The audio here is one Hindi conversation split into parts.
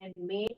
and made.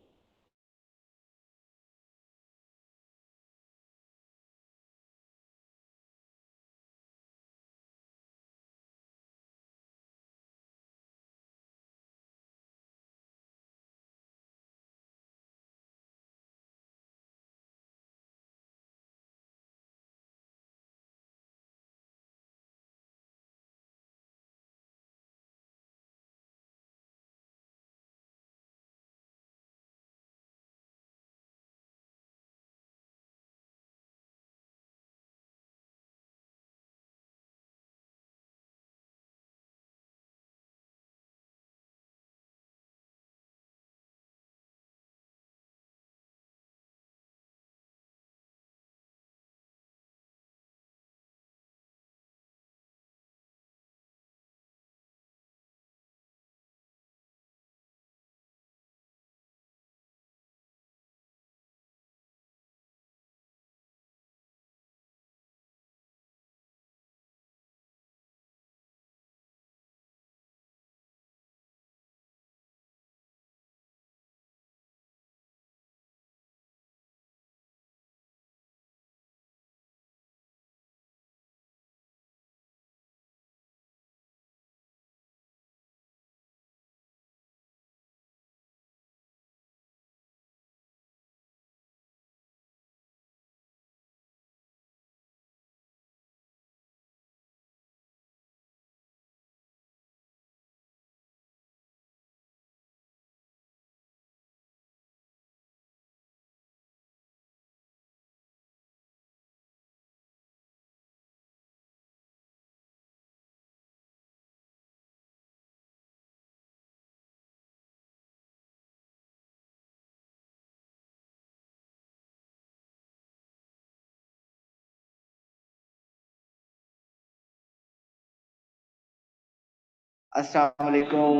अस्सलाम वालेकुम।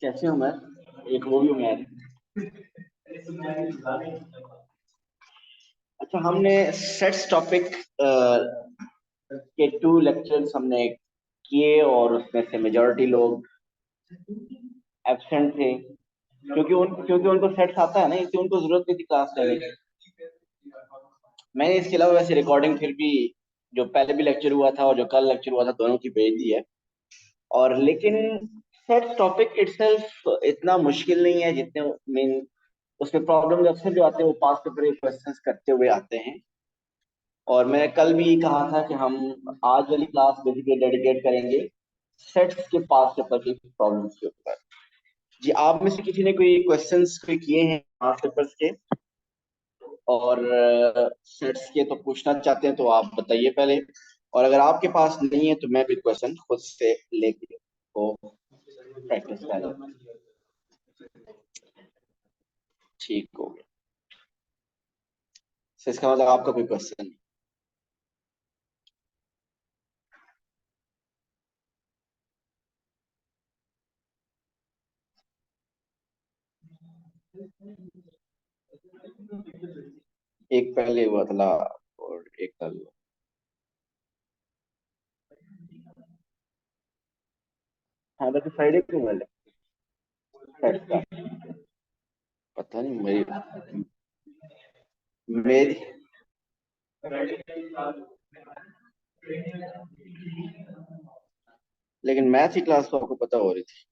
कैसे हो? मैं एक वो भी हूँ मैं। अच्छा, हमने सेट्स टॉपिक के 2 लेक्चर्स हमने किए और उसमें से मेजॉरिटी लोग एब्सेंट थे क्योंकि उनको सेट्स आता है ना, इसलिए उनको जरूरत नहीं थी क्लास लेने की। मैंने इसके अलावा वैसे रिकॉर्डिंग फिर भी जो पहले भी लेक्चर हुआ था और जो कल लेक्चर हुआ था दोनों की भेज दी है। और लेकिन सेट्स टॉपिक इटसेल्फ इतना मुश्किल नहीं है जितने मीन उसमें प्रॉब्लम अक्सर जो आते हैं वो पास पेपर के क्वेश्चंस करते हुए आते हैं। और मैंने कल भी कहा था कि हम आज वाली क्लास बेसिकली डेडिकेट करेंगे सेट्स के पास पेपर की प्रॉब्लम्स के ऊपर। जी, आप में से किसी ने कोई क्वेश्चंस कोई किए हैं पास पेपर्स के और सेट्स के तो पूछना चाहते हैं तो आप बताइए पहले। और अगर आपके पास नहीं है तो मैं भी क्वेश्चन खुद से लेके वो प्रैक्टिस करें। ठीक हो गया। तो इसका मतलब आपका कोई क्वेश्चन नहीं। एक पहले हुआ था और एक कल हुआ। हाँ, वैसे फ्राइडे को हुआ सेट्स का। पता नहीं मेरी लेकिन मैथ की क्लास तो आपको पता हो रही थी।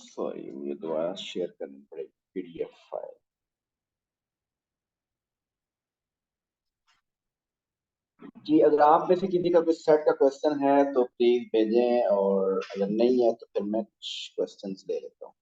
सॉरी, मुझे दोबारा शेयर करनी पड़ेगी पीडीएफ फाइल। जी, अगर आप में से किसी का कोई सेट का क्वेश्चन है तो प्लीज भेजें, और अगर नहीं है तो फिर मैं कुछ क्वेश्चंस ले लेता हूँ।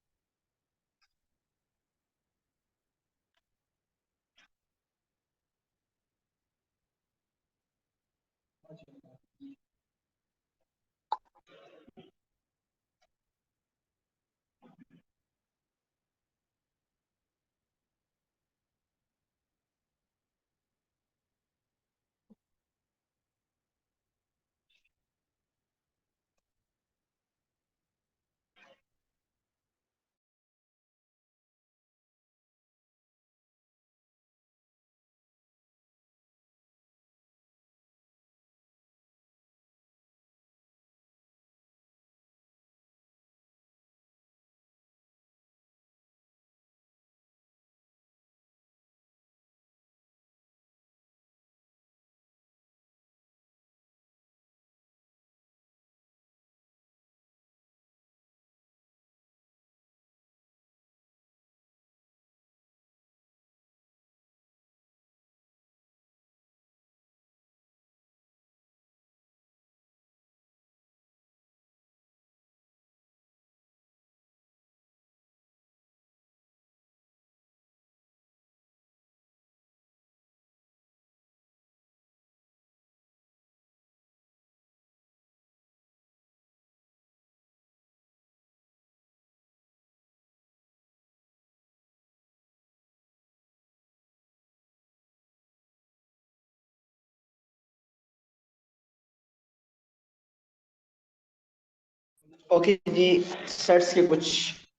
ओके जी, सेट्स के कुछ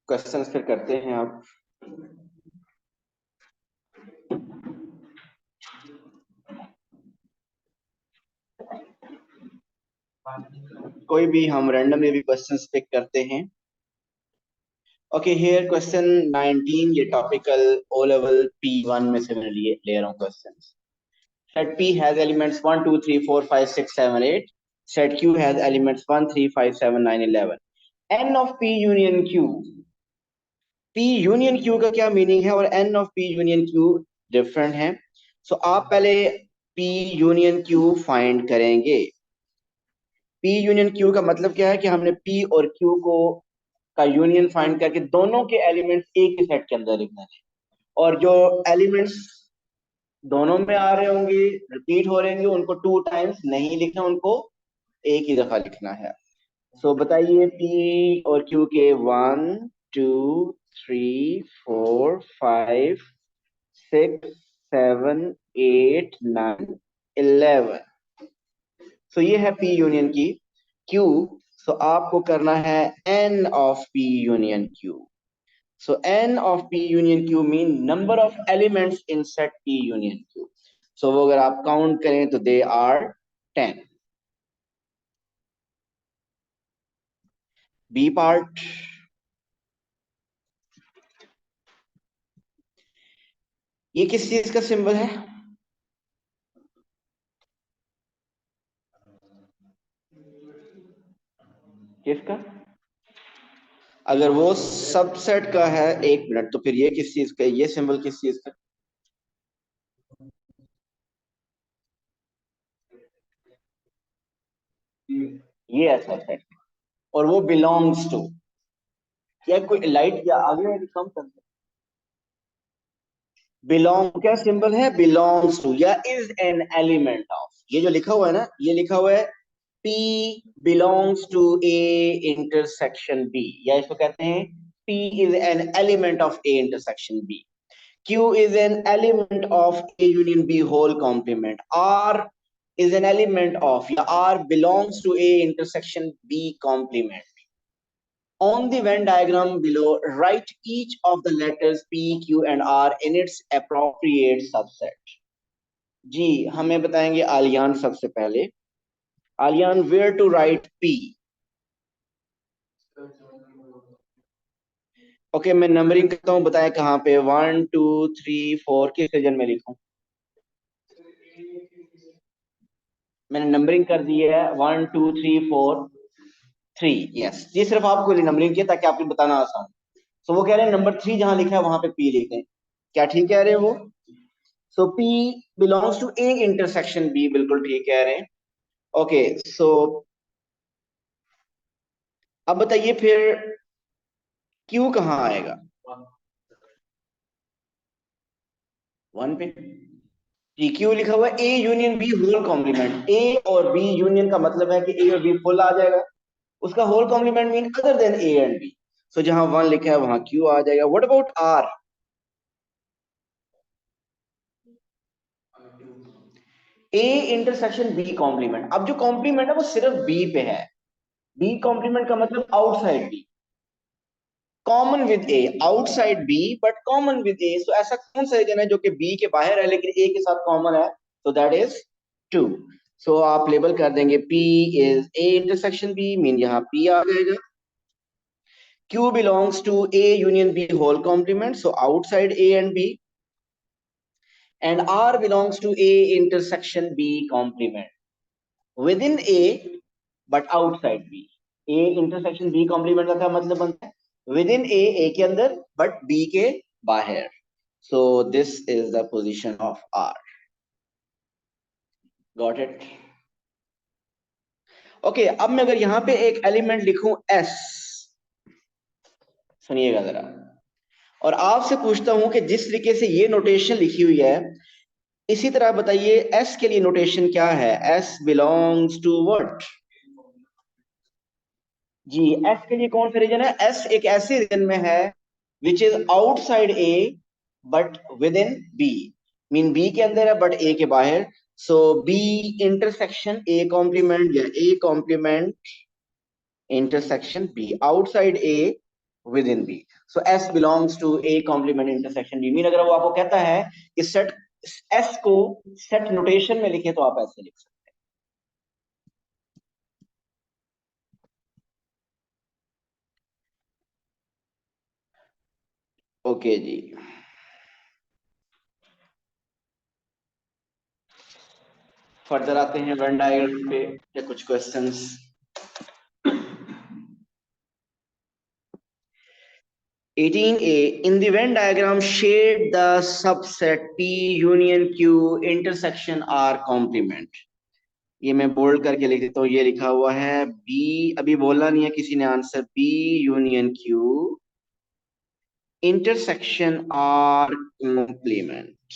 क्वेश्चंस फिर करते हैं आप। कोई भी हम रैंडमली भी क्वेश्चंस पिक करते हैं। ओके, हियर क्वेश्चन 19, ये टॉपिकल ओ लेवल P1 में से मैं ले रहा हूँ questions. Set P has elements 1, 2, 3, 4, 5, 6, 7, 8. Set Q has elements 1, 3, 5, 7, 9, 11. N of P union Q. P union Q का क्या मीनिंग है और N of P union Q different है। सो आप पहले P union Q फाइंड करेंगे। P union Q का मतलब क्या है कि हमने P और Q को का यूनियन फाइंड करके दोनों के एलिमेंट्स एक ही सेट के अंदर लिखना है। और जो एलिमेंट्स दोनों में आ रहे होंगे, रिपीट हो रहे होंगे, उनको 2 टाइम्स नहीं लिखना, उनको एक ही दफा लिखना है। सो बताइए, पी और क्यू के 1, 2, 3, 4, 5, 6, 7, 8, 9, 11। सो ये है पी यूनियन की क्यू। सो आपको करना है n of P union Q. So n of P union Q mean number of elements in set P union Q. So वो अगर आप काउंट करें तो दे आर 10। बी पार्ट, ये किस चीज का सिंबल है? किसका? अगर वो सबसेट का है, 1 मिनट, तो फिर ये किस चीज का, ये सिंबल किस चीज का? ये है सबसेट, और वो बिलोंग्स टू, या कोई लाइट या आगे वाली कम कर दे। बिलोंग क्या सिंबल है? बिलोंग्स टू या इज एन एलिमेंट ऑफ। ये जो लिखा हुआ है ना, ये लिखा हुआ है P belongs to A intersection B, या इसको कहते हैं P is an element of A intersection B. Q is an element of A union B whole complement. R is an element of, या R belongs to A intersection B complement. On the Venn diagram below, write each of the letters P, Q, and R in its appropriate subset. जी, हमें बताएंगे आलियान सबसे पहले। Aliyan, where to write P? Okay, मैं नंबरिंग करता हूँ, बताएं कहाँ पे। 1, 2, 3, 4 किस रीजन में लिखूं? मैंने नंबरिंग कर दी है, 1, 2, 3, 4, 3। यस, ये सिर्फ आपके लिए नंबरिंग किया ताकि आपको बताना आसान। सो वो कह रहे हैं नंबर 3 जहां लिखा है वहां पे पी लिखें। क्या ठीक कह रहे हैं वो? So P belongs to A intersection B, बिल्कुल ठीक कह रहे हैं। ओके, सो अब बताइए फिर क्यू कहाँ आएगा? 1 पे। जी, क्यू लिखा हुआ है A union B whole complement. A और बी यूनियन का मतलब है कि ए और बी फुल आ जाएगा। उसका whole complement mean other than A and B. So जहां 1 लिखा है वहां क्यू आ जाएगा। What about R? A intersection B complement. अब जो कॉम्प्लीमेंट है वो सिर्फ बी पे है। बी कॉम्प्लीमेंट का मतलब outside B, common with A, outside B but common with A. So ऐसा कौन सा रीजन है जो कि बी के बाहर है लेकिन ए के साथ कॉमन है? So that is 2। सो आप लेबल कर देंगे P is A intersection B, mean यहाँ P आ जाएगा। Q belongs to A union B whole complement, so outside A and B. And R belongs to A intersection B complement, within A but outside B. A intersection B complement का क्या मतलब बनता है? Within A के अंदर but B के बाहर। So this is the position of R. Got it? Okay, अब मैं अगर यहाँ पे एक एलिमेंट लिखूं S, सुनिएगा जरा, और आपसे पूछता हूं कि जिस तरीके से ये नोटेशन लिखी हुई है, इसी तरह बताइए एस के लिए नोटेशन क्या है? S belongs to what? जी, एस के लिए कौन सा रीजन है? एस एक ऐसे रीजन में है which is outside A but within B, mean B के अंदर है बट ए के बाहर। So B intersection A complement या A complement intersection B, outside A within B. So S belongs to A complement intersection B. Mean अगर वो आपको कहता है कि सेट S को सेट नोटेशन में लिखे तो आप ऐसे लिख सकते हैं। ओके जी, फर्दर आते हैं वेन डायग्राम पे या कुछ questions. 18A, in the Venn diagram, shade the subset P union Q intersection R complement. ये मैं बोल्ड करके लिख देता हूँ, ये लिखा हुआ है बी, अभी बोलना नहीं है किसी ने answer, B union Q intersection R complement.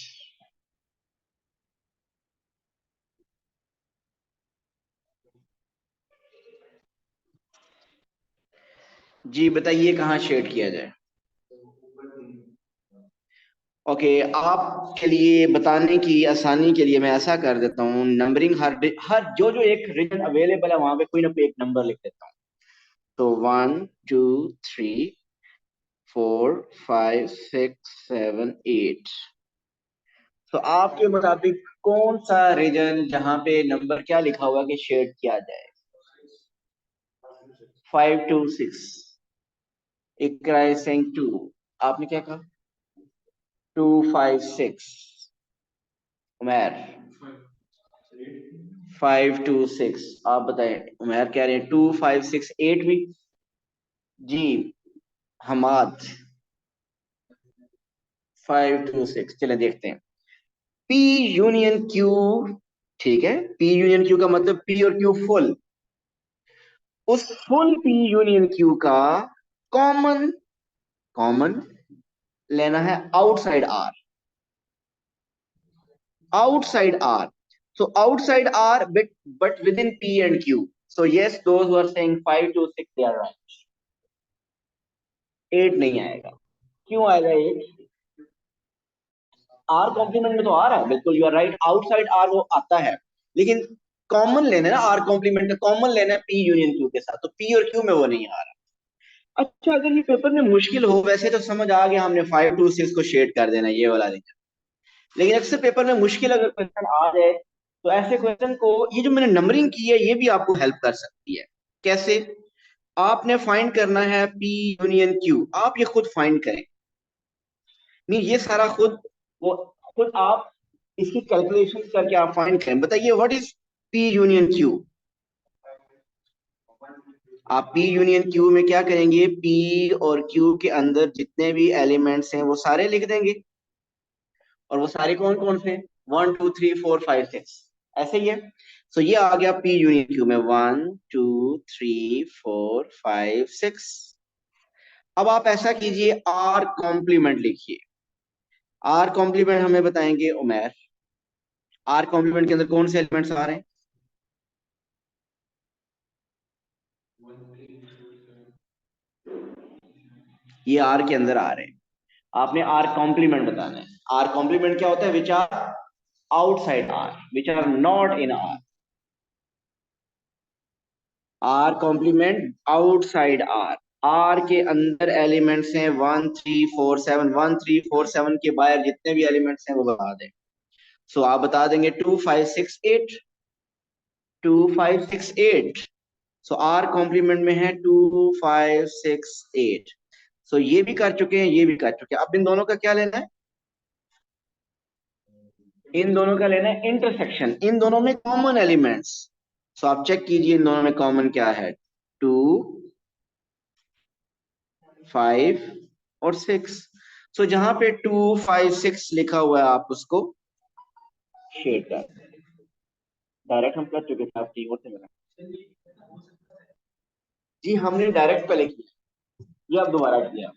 जी बताइए कहाँ शेड किया जाए। ओके आपके लिए बताने की आसानी के लिए मैं ऐसा कर देता हूँ, नंबरिंग हर जो जो एक रीजन अवेलेबल है वहां पे कोई ना कोई एक नंबर लिख देता हूँ। तो 1 2 3 4 5 6 7 8। तो आपके मुताबिक कौन सा रीजन जहां पे नंबर क्या लिखा हुआ कि शेड किया जाए। 5 2 6। इकरा सेइंग 2। आपने क्या कहा। 2 5 6। उमर 5 2 6। आप बताएं। उमर कह रहे हैं 2 5 6 8 भी। जी हमाद 5 2 6। चले देखते हैं। पी यूनियन क्यू, ठीक है, पी यूनियन क्यू का मतलब पी और क्यू फुल। उस फुल पी यूनियन क्यू का कॉमन कॉमन लेना है outside R, outside R. So outside R, but within P and Q. So yes, those who are saying 5 to 6, they are right. 8 नहीं आएगा। क्यों आएगा 8? R कॉम्प्लीमेंट में तो आ रहा है, बिल्कुल you are right, outside R वो आता है, लेकिन कॉमन लेना है ना, R कॉम्प्लीमेंट का कॉमन लेना है P यूनियन Q के साथ, तो P और Q में वो नहीं आ रहा। अच्छा अगर ये पेपर में मुश्किल हो, वैसे तो समझ आ गया हमने 5 to 6 को शेड कर देना ये वाला नहीं, लेकिन अक्सर पेपर में मुश्किल अगर क्वेश्चन आ जाए तो ऐसे क्वेश्चन को ये जो मैंने नंबरिंग की है ये भी आपको हेल्प कर सकती है। कैसे? आपने फाइंड करना है पी यूनियन क्यू, आप ये खुद फाइंड करें, नहीं ये सारा खुद, वो खुद आप इसकी कैलकुलेशन करके आप फाइंड करें। बताइए what is P union Q. आप पी यूनियन क्यू में क्या करेंगे, पी और क्यू के अंदर जितने भी एलिमेंट्स हैं वो सारे लिख देंगे, और वो सारे कौन कौन से, 1 2 3 4 5 6, ऐसे ही है। सो ये आ गया पी यूनियन क्यू में 1 2 3 4 5 6। अब आप ऐसा कीजिए आर कॉम्प्लीमेंट लिखिए। आर कॉम्प्लीमेंट हमें बताएंगे उमर, आर कॉम्प्लीमेंट के अंदर कौन से एलिमेंट्स आ रहे हैं। ये आर के अंदर आ रहे हैं, आपने आर कॉम्प्लीमेंट बताना है। आर कॉम्प्लीमेंट क्या होता है, which are outside R, which are not in R. R complement outside R, R के अंदर एलिमेंट्स हैं 1 3 4 7, 1 3 4 7 के बाहर जितने भी एलिमेंट्स हैं वो बता दें। सो आप बता देंगे 2 5 6 8, 2 5 6 8। सो आर कॉम्प्लीमेंट में है 2 5 6 8। सो ये भी कर चुके हैं, ये भी कर चुके हैं, अब इन दोनों का क्या लेना है, इन दोनों का लेना है इंटरसेक्शन, इन दोनों में कॉमन एलिमेंट्स। सो आप चेक कीजिए इन दोनों में कॉमन क्या है, 2 5 और 6। सो जहां पे 2 5 6 लिखा हुआ है आप उसको शेड कर, डायरेक्ट हम कर चुके थे, आप कीबोर्ड से मिला। जी हमने डायरेक्ट पहले किया, ये अब दोबारा किया।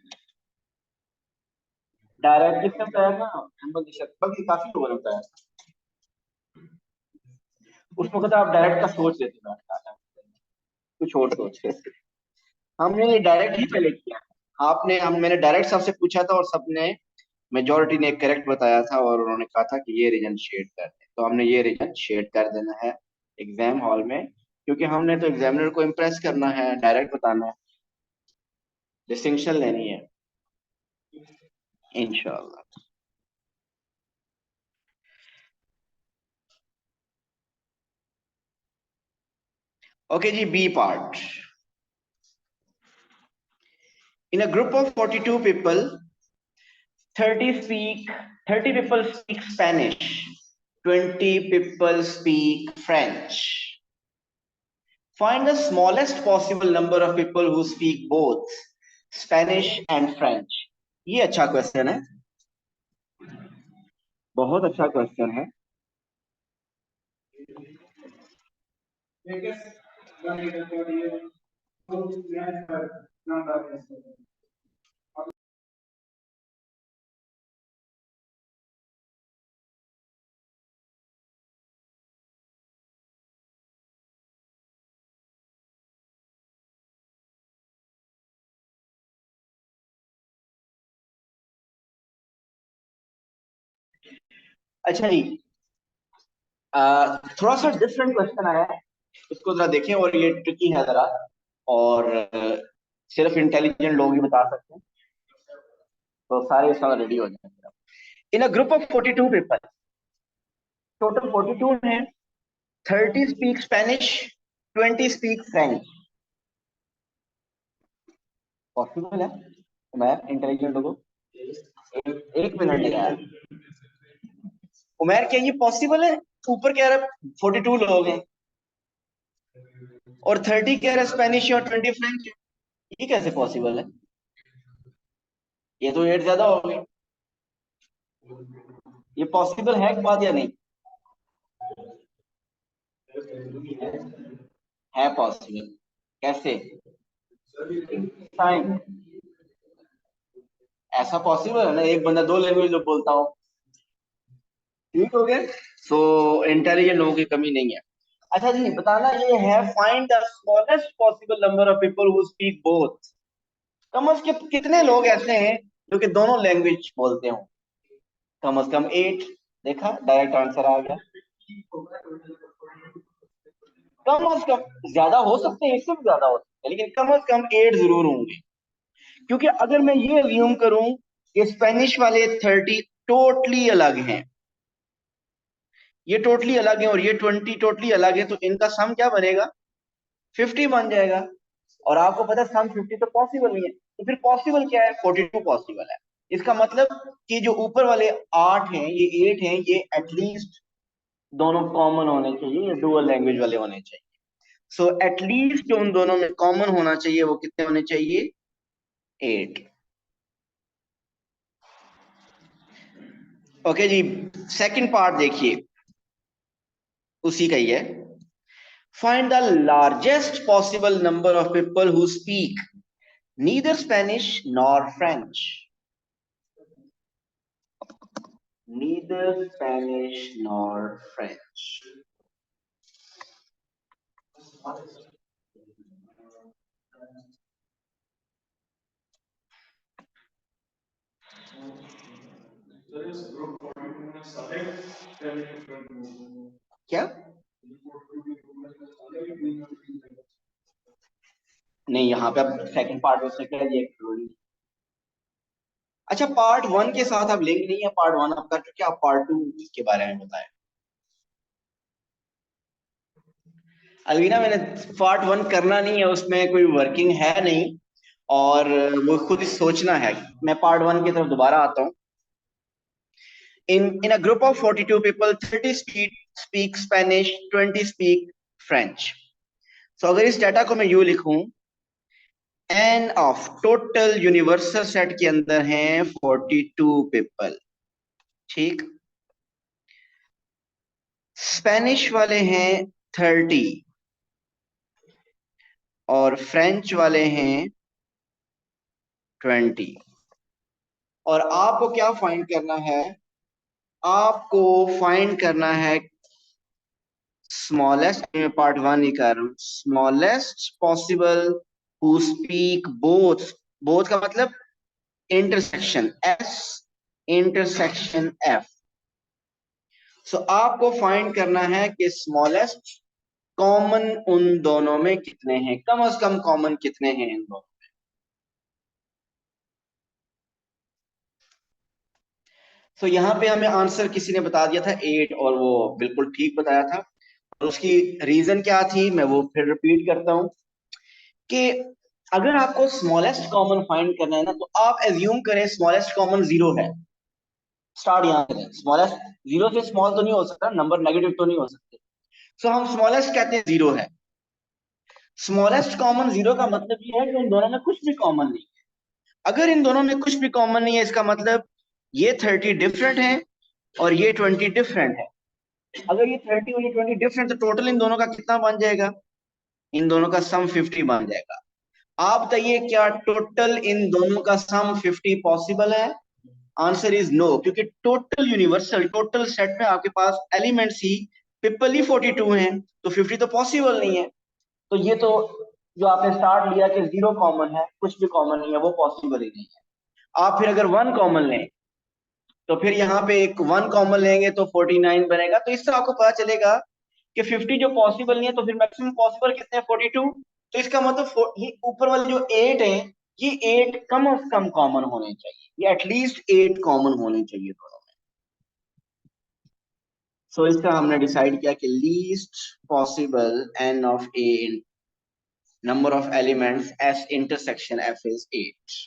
डायरेक्ट किसने बताया था, अहमद इशक, बल्कि काफी लोगों ने बताया। उसमें कहता आप डायरेक्ट का सोच लेते थे, कुछ और सोच रहे। हमने डायरेक्ट ही पहले किया, आपने हम मैंने डायरेक्ट सबसे पूछा था और सबने मेजोरिटी ने करेक्ट बताया था, और उन्होंने कहा था कि ये रीजन शेड कर दे, तो हमने ये रीजन शेड कर देना है एग्जाम हॉल में। क्योंकि हमने तो एग्जामिनर को इम्प्रेस करना है, डायरेक्ट बताना है, डिस्टिंक्शन लेनी है इंशाल्लाह। ओके जी, B part. In a group of 42 people 30 people speak Spanish, 20 people speak French. Find the smallest possible number of people who speak both Spanish and French. ये अच्छा क्वेश्चन है, बहुत अच्छा क्वेश्चन है। अच्छा जी, थोड़ा सा डिफरेंट क्वेश्चन आया है, इसको जरा देखें, और ये ट्रिकी है जरा, और सिर्फ इंटेलिजेंट लोग ही बता सकते हैं, तो सारे इसका रेडी हो जाए। In a group of 42 people, total 42 हैं, 30 speak Spanish, 20 speak French. Possible है? मैं इंटेलिजेंट लोगों, एक मिनट यार, उमर क्या ये पॉसिबल है? ऊपर कह रहा है 42 लोग हैं और 30 कह रहा है स्पेनिश और 20 फ्रेंच, ये कैसे पॉसिबल है? ये तो 8 ज्यादा हो गए। ये पॉसिबल है बात या नहीं? है पॉसिबल। कैसे? साइन, ऐसा पॉसिबल है ना, एक बंदा दो लैंग्वेज जो बोलता हो। ठीक हो गया। सो इंटेलिजेंट लोगों की कमी नहीं है। अच्छा जी, बताना ये है, find the smallest possible number of people who speak both. कम से कम कितने लोग ऐसे हैं जो कि दोनों लैंग्वेज बोलते हो? कम से कम 8। देखा, डायरेक्ट आंसर आ गया। कम से कम, ज्यादा हो सकते हैं, इससे भी ज्यादा हो सकते हैं, लेकिन कम से कम 8 जरूर होंगे। क्योंकि अगर मैं ये अज्यूम करूं कि स्पेनिश वाले 30 टोटली अलग हैं, ये टोटली अलग है और ये 20 टोटली अलग है, तो इनका सम क्या बनेगा? 50 बन जाएगा। और आपको पता है सम 50 तो पॉसिबल नहीं है, तो फिर पॉसिबल क्या है? 42 पॉसिबल है। इसका मतलब कि जो ऊपर वाले 8 हैं, ये 8 हैं, ये एटलीस्ट दोनों कॉमन होने चाहिए, ये डुअल लैंग्वेज वाले होने चाहिए। सो एटलीस्ट जो उन दोनों में कॉमन होना चाहिए वो कितने होने चाहिए? 8। ओके जी, सेकंड पार्ट देखिए, उसी का ही है। Find the largest possible number of people who speak neither Spanish nor French. Neither Spanish nor French. क्या? नहीं, यहाँ पे अब सेकंड पार्ट में से क्या ये जरूरी। अच्छा, पार्ट वन के साथ आप लिंक नहीं है, पार्ट वन आप कर चुके, आप पार्ट टू के बारे में बताएं। अलवीना, मैंने पार्ट वन करना नहीं है, उसमें कोई वर्किंग है नहीं, और वो खुद ही सोचना है। मैं पार्ट वन की तरफ दोबारा आता हूँ। in a group of 42 people, 30 speak Spanish, 20 speak French. So अगर इस डाटा को मैं यू लिखूं, N of total universal set के अंदर हैं 42 पीपल, ठीक। स्पेनिश वाले हैं 30 और फ्रेंच वाले हैं 20। और आपको क्या फाइंड करना है? आपको फाइंड करना है स्मॉलेस्ट, मैं पार्ट वन ही कर रहा हूं, smallest possible who speak both. Both का मतलब इंटरसेक्शन एस इंटरसेक्शन एफ। सो आपको फाइंड करना है कि स्मॉलेस्ट कॉमन उन दोनों में कितने हैं, कम से कम कॉमन कितने हैं इन दोनों। तो यहाँ पे हमें आंसर किसी ने बता दिया था 8, और वो बिल्कुल ठीक बताया था। और उसकी रीजन क्या थी, मैं वो फिर रिपीट करता हूँ कि अगर आपको स्मॉलेस्ट कॉमन फाइंड करना है ना, तो आप एज्यूम करें स्मॉलेस्ट कॉमन 0 है। स्टार्ट यहाँ करें, स्मॉलेस्ट 0 से स्मॉल तो नहीं हो सकता, नंबर नेगेटिव तो नहीं हो सकते। सो हम स्मॉलेस्ट कहते हैं 0 है। स्मॉलेस्ट कॉमन 0 का मतलब ये है कि इन दोनों में कुछ भी कॉमन नहीं है। अगर इन दोनों में कुछ भी कॉमन नहीं है, इसका मतलब ये 30 डिफरेंट है और ये 20 डिफरेंट है। अगर ये 30 और ये 20 डिफरेंट, तो टोटल इन दोनों का कितना बन जाएगा, इन दोनों का सम 50 बन जाएगा। आप बताइए क्या टोटल इन दोनों का सम 50 पॉसिबल है? आंसर इज नो, क्योंकि टोटल यूनिवर्सल टोटल सेट में आपके पास एलिमेंट्स ही पीपल ही 42 हैं, तो 50 तो पॉसिबल नहीं है। तो ये तो जो आपने स्टार्ट लिया कि 0 कॉमन है, कुछ भी कॉमन नहीं है, वो पॉसिबल ही नहीं है। आप फिर अगर 1 कॉमन लें, तो फिर यहाँ पे एक 1 कॉमन लेंगे तो 49 बनेगा। तो इससे आपको पता चलेगा कि 50 जो पॉसिबल नहीं है, तो फिर मैक्सिमम पॉसिबल कितने हैं, 42। तो इसका मतलब ये ऊपर वाले जो 8 है, ये 8 कम से कम कॉमन होने चाहिए, ये एटलीस्ट 8 कॉमन होने चाहिए दोनों में। सो इसका हमने डिसाइड किया कि least possible N of A number of elements S intersection F is 8।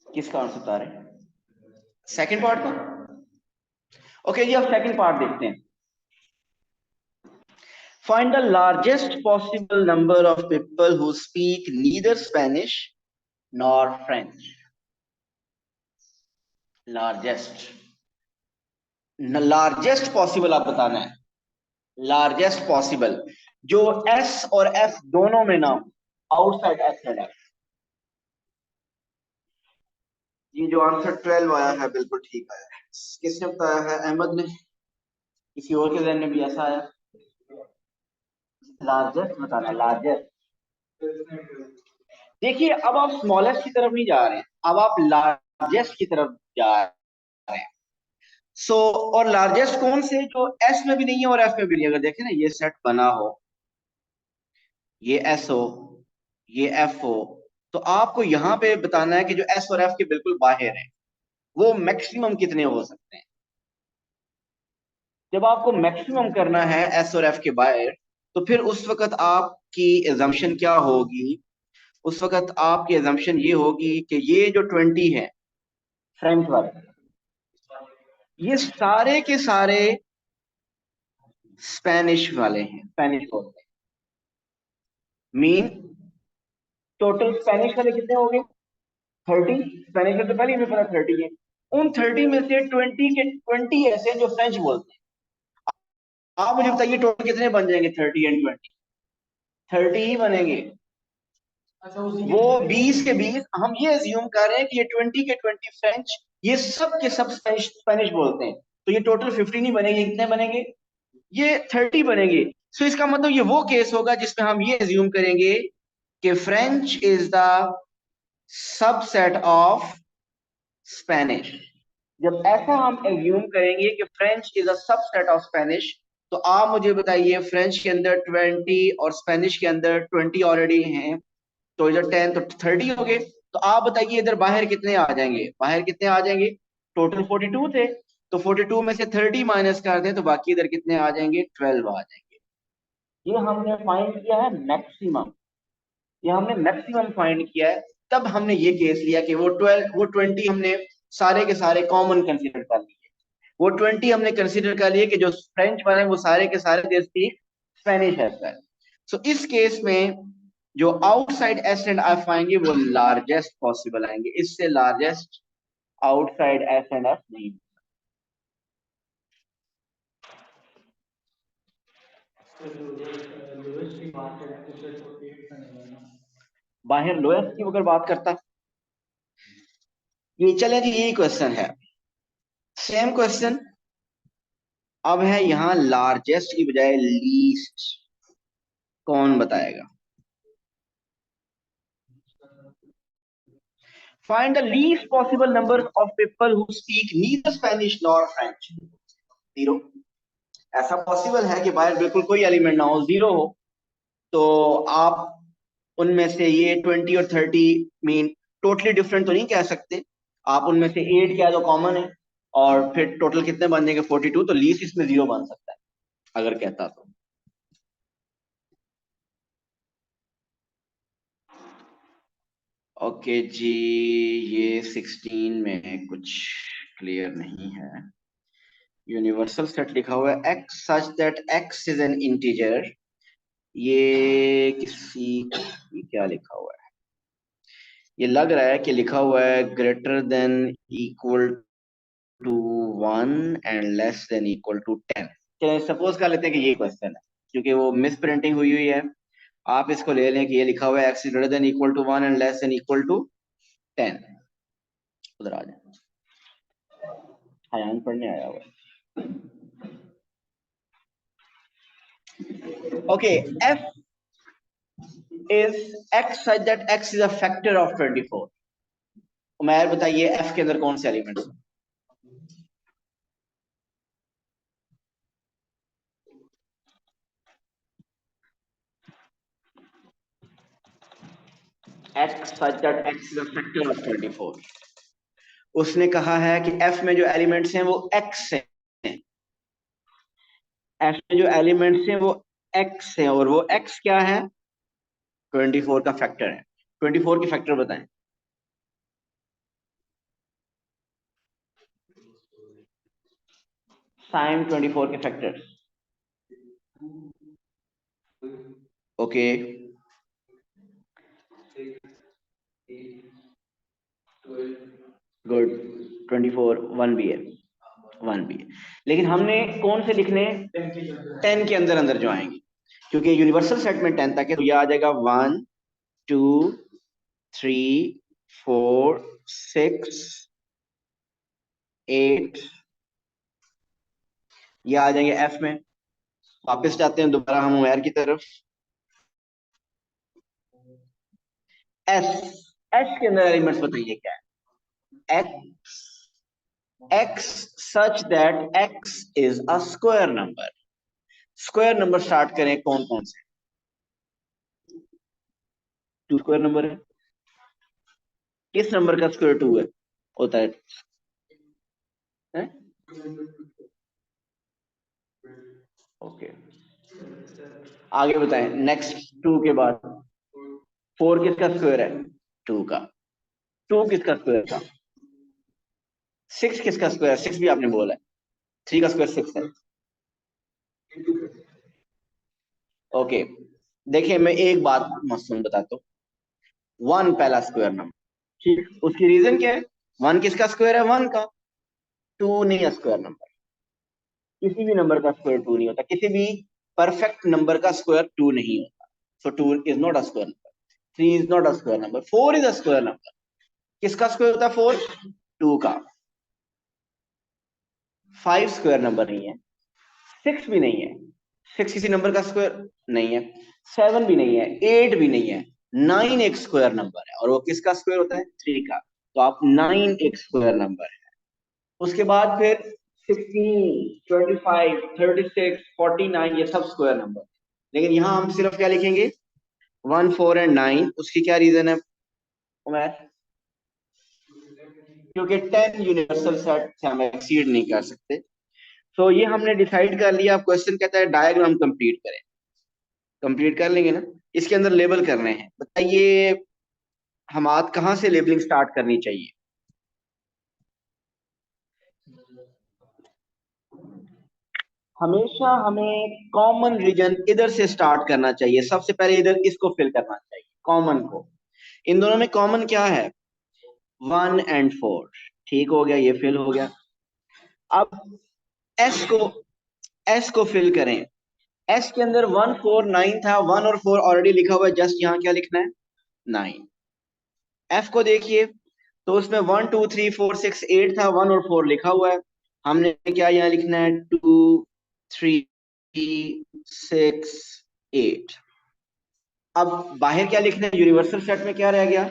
किसका आंसर बता रहे हैं, सेकंड पार्ट का? ओके जी, अब सेकंड पार्ट देखते हैं। Find the largest possible number of people who speak neither Spanish nor French. Largest. Largest possible आप बताना है, लार्जेस्ट पॉसिबल जो एस और एफ दोनों में ना हो, आउटसाइड एस एंड एफ। ये जो आंसर 12 आया है बिल्कुल ठीक आया है। किसने बताया है, अहमद ने? किसी और के जहन में भी ऐसा आया? लार्जेस्ट बताना है, लार्जेस्ट। देखिए, अब आप स्मॉलेस्ट की तरफ नहीं जा रहे हैं, अब आप लार्जेस्ट की तरफ जा रहे हैं। और लार्जेस्ट कौन से, जो एस में भी नहीं है और एफ में भी नहीं है। अगर देखें ना, ये सेट बना हो, ये एस हो, ये एफ हो, तो आपको यहां पे बताना है कि जो एस और एफ के बिल्कुल बाहर है, वो मैक्सिमम कितने हो सकते हैं। जब आपको मैक्सिमम करना है एस और एफ के बाहर, तो फिर उस वक्त आपकी एजम्पशन क्या होगी, उस वक्त आपकी एजम्पशन ये होगी कि ये जो 20 है फ्रंट वाले, ये सारे के सारे स्पेनिश वाले हैं, स्पेनिश बोलते हैं। मीन टोटल स्पेनिश वाले कितने हो गए, 30। स्पेनिश में तो पहले ही हमें पता 30 है। उन 30 में से 20 ऐसे हैं जो फ्रेंच बोलते हैं। आप मुझे बताइए टोटल कितने बन जाएंगे, 30 एंड 20? 30 ही बनेंगे। वो 20 के 20 हम ये अज्यूम कर रहे हैं कि ये 20 के 20 फ्रेंच, ये सब के सब स्पेनिश स्पेनिश बोलते हैं। तो ये टोटल 50 नहीं बनेंगे, कितने बनेंगे, ये 30 बनेंगे। सो इसका मतलब ये वो केस होगा जिसमें हम ये अज्यूम करेंगे कि French is the subset of Spanish. जब ऐसा हम एज्यूम करेंगे कि French is a subset of Spanish, तो आप मुझे बताइए फ्रेंच के अंदर 20 और स्पेनिश के अंदर 20 ऑलरेडी हैं, तो इधर 10 तो 30 हो गए। तो आप बताइए इधर बाहर कितने आ जाएंगे, बाहर कितने आ जाएंगे, टोटल 42 थे, तो 42 में से 30 माइनस कर दें तो बाकी इधर कितने आ जाएंगे, 12 आ जाएंगे। ये हमने फाइंड किया है मैक्सिमम, ये हमने मैक्सिमम फाइंड किया है। तब हमने ये केस लिया कि वो 12 वो 20 हमने सारे के सारे कॉमन कंसीडर कर लिए। वो 20 हमने कंसीडर कर लिए कि जो फ्रेंच वाले हैं वो सारे के सारे दे स्पीक स्पेनिश है सर। सो इस केस में जो आउटसाइड एस एंड एफ आएंगे वो लार्जेस्ट पॉसिबल आएंगे, इससे largest outside S and F नहीं। बाहर लोएस्ट की अगर बात करता, ये चले जी, यही क्वेश्चन है, सेम क्वेश्चन। अब है यहां लार्जेस्ट की बजाय लीस्ट, कौन बताएगा? Find the least possible number of people who speak neither Spanish nor French. Zero. ऐसा पॉसिबल है कि बाहर बिल्कुल कोई एलिमेंट ना हो, जीरो हो, तो आप उनमें से ये 20 और 30 मीन टोटली डिफरेंट तो नहीं कह सकते। आप उनमें से 8 क्या जो कॉमन है, और फिर टोटल कितने बन जाएंगे 42, तो लीस्ट इसमें जीरो बन सकता है अगर कहता तो। ओके जी, ये 16 में कुछ क्लियर नहीं है। यूनिवर्सल सेट लिखा हुआ है x such that x is an integer. ये किसी, ये क्या लिखा हुआ है? ये लग रहा है कि लिखा हुआ है greater than equal to 1 and less than equal to 10। चलिए सपोज कर लेते हैं कि ये क्वेश्चन है, क्योंकि वो मिस प्रिंटिंग हुई हुई है। आप इसको ले लें कि ये लिखा हुआ है x greater than equal to 1 and less than equal to 10। उधर आ जाए, हयान पढ़ने आया हुआ है। Okay, f is x such that x is a factor of 24। Umair बताइए f के अंदर कौन से elements? x such that x is a factor of 24। उसने कहा है कि f में जो एलिमेंट्स हैं वो x हैं, f में जो एलिमेंट्स हैं वो x हैं, और वो x क्या है? 24 का फैक्टर है। 24 के फैक्टर बताएं। साइन 24 के फैक्टर। Okay, good. 24 1 भी है, 1 भी है। लेकिन हमने कौन से लिखने? 10 के अंदर अंदर जो आएंगे, क्योंकि यूनिवर्सल सेट में 10 तक है, तो ये आ जाएगा 1 2 3 4 6 8। ये आ जाएंगे एफ में। वापस जाते हैं दोबारा हम उमैर की तरफ। एस, एस के अंदर एलिमेंट्स बताइए क्या है? X, x such that X is a square number. Square number start करें कौन कौन से? 2 स्क्वायर नंबर है। किस नंबर का स्क्वायर 2 है होता है? हैं? ओके, आगे बताएं। नेक्स्ट 2 के बाद 4 किसका स्क्वायर है? 2 का। 2 किसका स्क्वायर था? 6 किसका स्क्वायर? 6 भी आपने बोला है। 3 का स्क्वायर 6 है। ओके, देखिए मैं एक बात मसलन बताता हूँ। 1 पहला स्क्वायर नंबर, ठीक, उसकी रीजन क्या है? 1 किसका स्क्वायर है? 1 का। 2 नहीं है स्क्वायर नंबर। किसी भी नंबर का स्क्वायर 2 नहीं होता, किसी भी परफेक्ट नंबर का स्क्वायर 2 नहीं होता। सो 2 is not a square number. 3 is not a square number. 4 is a square number. किसका स्क्वायर होता है 4? 2 का। 5 स्क्वायर नंबर नहीं है। 6 भी नहीं है। 6 किसी नंबर का स्क्वायर नहीं है। 7 भी नहीं है। 8 भी नहीं है। 9 एक स्क्वायर नंबर है, और वो किसका स्क्वायर होता है? 3 का। तो आप 9 एक स्क्वायर नंबर है। उसके बाद फिर 16 25 36 49 ये सब स्क्वायर नंबर। लेकिन यहाँ हम सिर्फ क्या लिखेंगे? 1 4 एंड 9। उसकी क्या रीजन है उमैर? क्योंकि 10 यूनिवर्सल सेट से हम एक्सीड नहीं कर सकते। तो ये हमने डिसाइड कर लिया। अब क्वेश्चन कहता है डायग्राम कंप्लीट करें। कंप्लीट कर लेंगे ना? इसके अंदर लेबल करने हैं। बताइए हम आज कहाँ से लेबलिंग स्टार्ट करनी चाहिए? हमेशा हमें कॉमन रीजन इधर से स्टार्ट करना चाहिए। सबसे पहले इधर इसको फिल करना चाहिए, कॉमन को। इन दोनों में कॉमन क्या है? 1 एंड 4। ठीक हो गया, ये फिल हो गया। अब एस को, एस को फिल करें। एस के अंदर 1 4 9 था। 1 और 4 ऑलरेडी लिखा हुआ है, जस्ट यहाँ क्या लिखना है? 9। एफ को देखिए, तो उसमें 1 2 3 4 6 8 था। 1 और 4 लिखा हुआ है। हमने क्या यहाँ लिखना है? 2 3 6 8। अब बाहर क्या लिखना है? यूनिवर्सल सेट में क्या रह गया?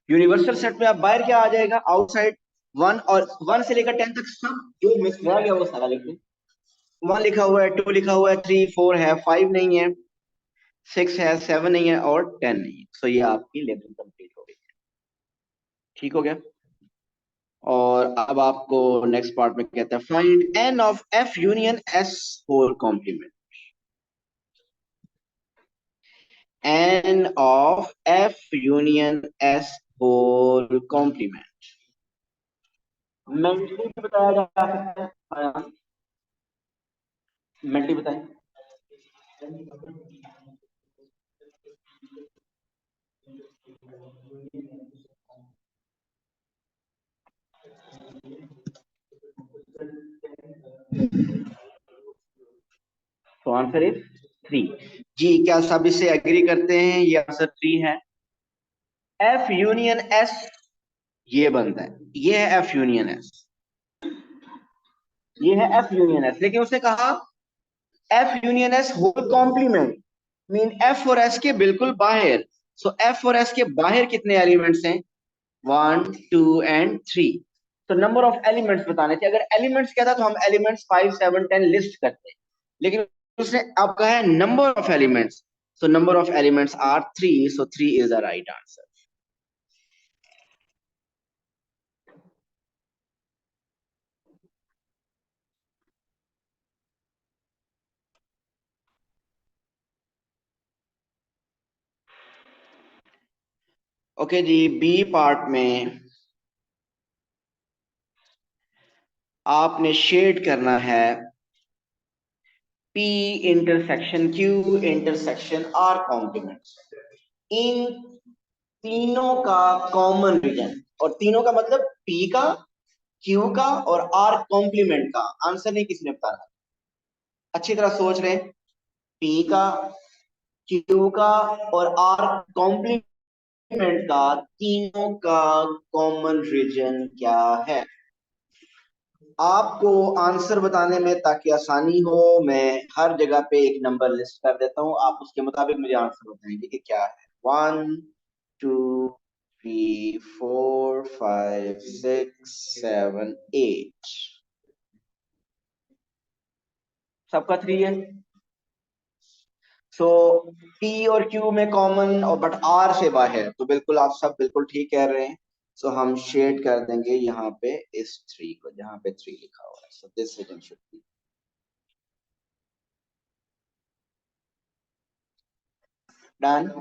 यूनिवर्सल सेट में अब बाहर क्या आ जाएगा, आउटसाइड वन, और वन से लेकर 10 तक सब जो मिस रह गया वो सारा लिख दें। 1 लिखा हुआ है, 2 लिखा हुआ है, 3 4 है, 5 नहीं है, 6 है, 7 नहीं है, और 10 नहीं है। सो ये आपकी लेवल कंप्लीट हो गई। ठीक हो गया। और अब आपको नेक्स्ट पार्ट में कहता है find N of F union S whole complement. N of F union S whole complement mentally भी बताया जा सकता है। मेंटली बताएं। तो आंसर इज 3। जी क्या सब इससे एग्री करते हैं, ये आंसर 3 है। एफ यूनियन एस ये बनता है, ये है एफ यूनियन एस, ये है एफ यूनियन एस। लेकिन उसने कहा F union S whole complement, mean F और एस के बिल्कुल बाहर। सो एफ और एस के बाहर कितने एलिमेंट्स हैं, 1 2 एंड 3। तो नंबर ऑफ एलिमेंट्स बताने थे। अगर एलिमेंट्स कहता तो हम एलिमेंट्स 5 7 10 लिस्ट करते, लेकिन उसने अब कहा है number of elements. So number of elements are 3, so 3 is the right answer. Okay जी, बी पार्ट में आपने शेड करना है P intersection Q intersection R complement. इन तीनों का कॉमन रीजन, और तीनों का मतलब P का, Q का और R कॉम्प्लीमेंट का। आंसर नहीं किसी ने बताना, अच्छी तरह सोच रहे हैं। P का, Q का और R कॉम्प्लीमेंट का, तीनों का कॉमन रीजन क्या है। आपको आंसर बताने में ताकि आसानी हो, मैं हर जगह पे एक नंबर लिस्ट कर देता हूं, आप उसके मुताबिक मुझे आंसर बताएंगे कि क्या है। 1 2 3 4 5 6 7 8। सबका 3 है। सो P और Q में कॉमन, और बट R से बाहर, तो बिल्कुल आप सब बिल्कुल ठीक कह रहे हैं। सो हम शेड कर देंगे यहाँ पे इस 3 को, जहाँ पे 3 लिखा हुआ है। So this region should be done.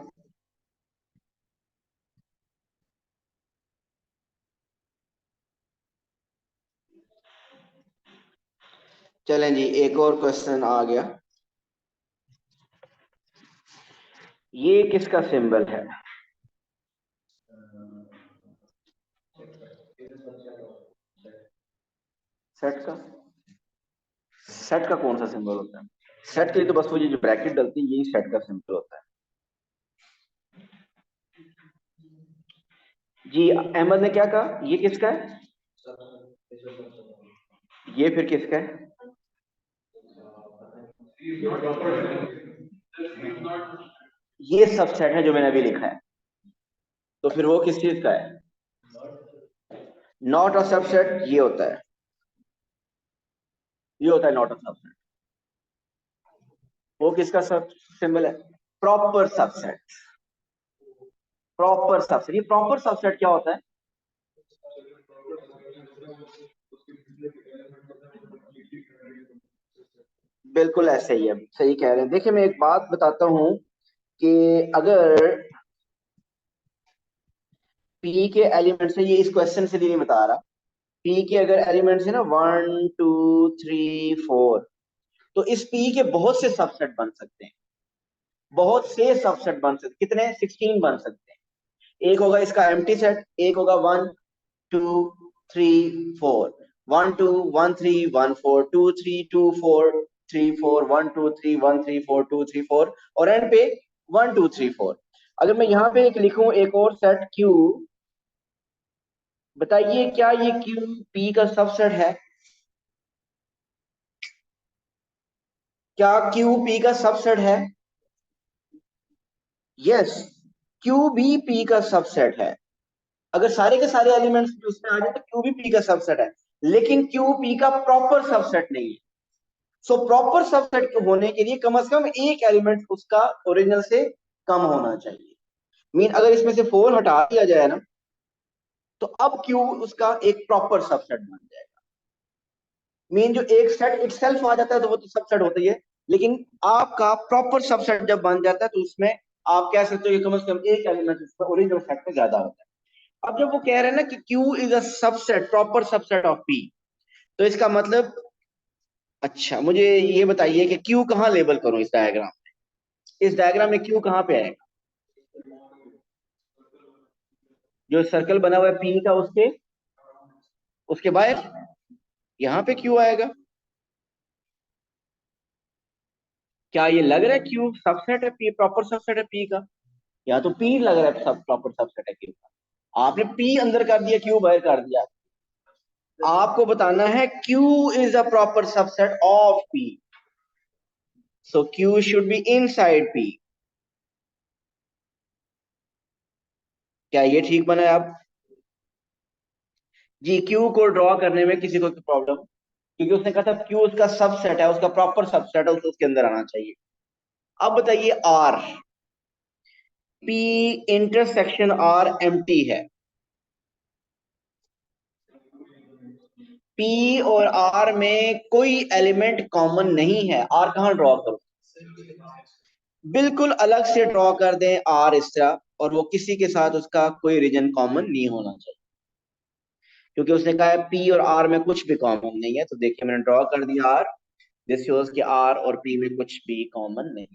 चलें जी, एक और क्वेश्चन आ गया। ये किसका सिंबल है, सेट का। सेट का कौन सा सिंबल होता है, सेट के लिए तो बस वो ये जो ब्रैकेट डलती है, यही सेट का सिंबल होता है। जी अहमद ने क्या कहा, ये किसका है, ये फिर किसका है। ये सबसेट है जो मैंने अभी लिखा है, तो फिर वो किस चीज का है, नॉट अ सबसेट ये होता है, ये होता है नॉट अ सबसेट। वो किसका सब सिंबल है, प्रॉपर सबसेट। प्रॉपर सबसेट, ये प्रॉपर सबसेट क्या होता है। बिल्कुल ऐसे ही है, सही कह रहे हैं। देखिए मैं एक बात बताता हूं कि अगर पी के एलिमेंट्स है, ये इस क्वेश्चन से भी नहीं बता रहा, पी के अगर एलिमेंट्स है ना 1 2 3 4, तो इस पी के बहुत से सबसेट बन सकते हैं, बहुत से सबसेट बन सकते, कितने 16 बन सकते हैं। एक होगा इसका एम्प्टी सेट, एक होगा 1 2 3 4, 1 2 1 3 1 4 2 3 2 4 3 4 1 2 3 1 3 4 2 3 4, और एंड पे 1 2 3 4। अगर मैं यहाँ पे एक लिखूं एक और सेट Q, बताइए क्या ये Q P का सबसेट है, क्या Q P का सबसेट है। यस, क्यू भी पी का सबसेट है। अगर सारे के सारे एलिमेंट्स उसमें आ जाए तो क्यू भी पी का सबसेट है, लेकिन क्यू पी का प्रॉपर सबसेट नहीं है। सो प्रॉपर सबसेट होने के लिए कम से कम एक एलिमेंट उसका ओरिजिनल से कम होना चाहिए। मीन अगर इसमें से 4 हटा दिया जाए ना, तो अब क्यू उसका एक प्रॉपर सबसेट बन जाएगा। मीन जो एक सेट इटसेल्फ आ जाता है तो वो तो सबसेट होता ही है, लेकिन आपका प्रॉपर सबसेट जब बन जाता है तो उसमें आप कह सकते हो कि कम से कम एक एलिमेंट उसका ओरिजिनल सेट में ज्यादा होता है। अब जब वो कह रहे हैं ना कि Q is a subset, proper subset of P, तो इसका मतलब, अच्छा मुझे ये बताइए कि Q कहाँ लेबल करूं इस डायग्राम में? इस डायग्राम में Q कहाँ पे आएगा? जो सर्कल बना हुआ है P का, उसके उसके बाहर यहाँ पे Q आएगा। क्या ये लग रहा है Q सबसेट है, P प्रॉपर सबसेट है P का? या तो P लग रहा है सब प्रॉपर सबसेट है Q का। आपने P अंदर कर दिया, Q बाहर कर दिया। आपको बताना है Q is a proper subset of P, so Q should be inside P। क्या ये ठीक बना है अब? जी, क्यू को ड्रॉ करने में किसी को प्रॉब्लम? क्योंकि उसने कहा था क्यू उसका सबसेट है, उसका प्रॉपर सबसेट है, उसके अंदर आना चाहिए। अब बताइए R, P intersection R empty है। पी और आर में कोई एलिमेंट कॉमन नहीं है। आर कहाँ ड्रॉ करो? बिल्कुल अलग से ड्रॉ कर दें आर इस तरह, और वो किसी के साथ उसका कोई रीजन कॉमन नहीं होना चाहिए, क्योंकि उसने कहा है पी और आर में कुछ भी कॉमन नहीं है। तो देखिए मैंने ड्रॉ कर दिया आर, दिस शोज कि आर और पी में कुछ भी कॉमन नहीं।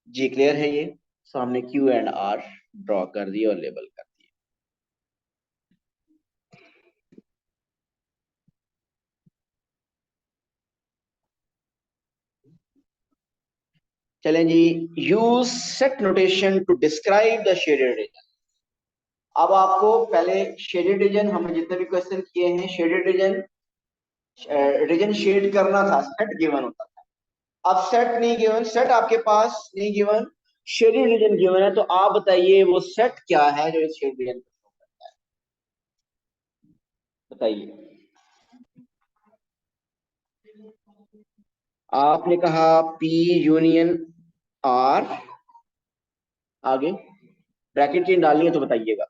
जी क्लियर है ये? सामने क्यू एंड आर ड्रॉ कर दिए और लेबल कर दिए। चलें जी, use set notation to describe the shaded region. अब आपको पहले शेडेड रीजन, हमने जितने भी क्वेश्चन किए हैं शेडेड रीजन, रीजन शेड करना था, सेट गिवन होता था। अब सेट नहीं गिवन, सेट आपके पास नहीं गिवन, शेडेड रीजन गिवन है। तो आप बताइए वो सेट क्या है जो इस शेडेड रीजन को शो करता है? बताइए। आपने कहा पी यूनियन आर, आगे ब्रैकेट चेन डालनी है तो बताइएगा।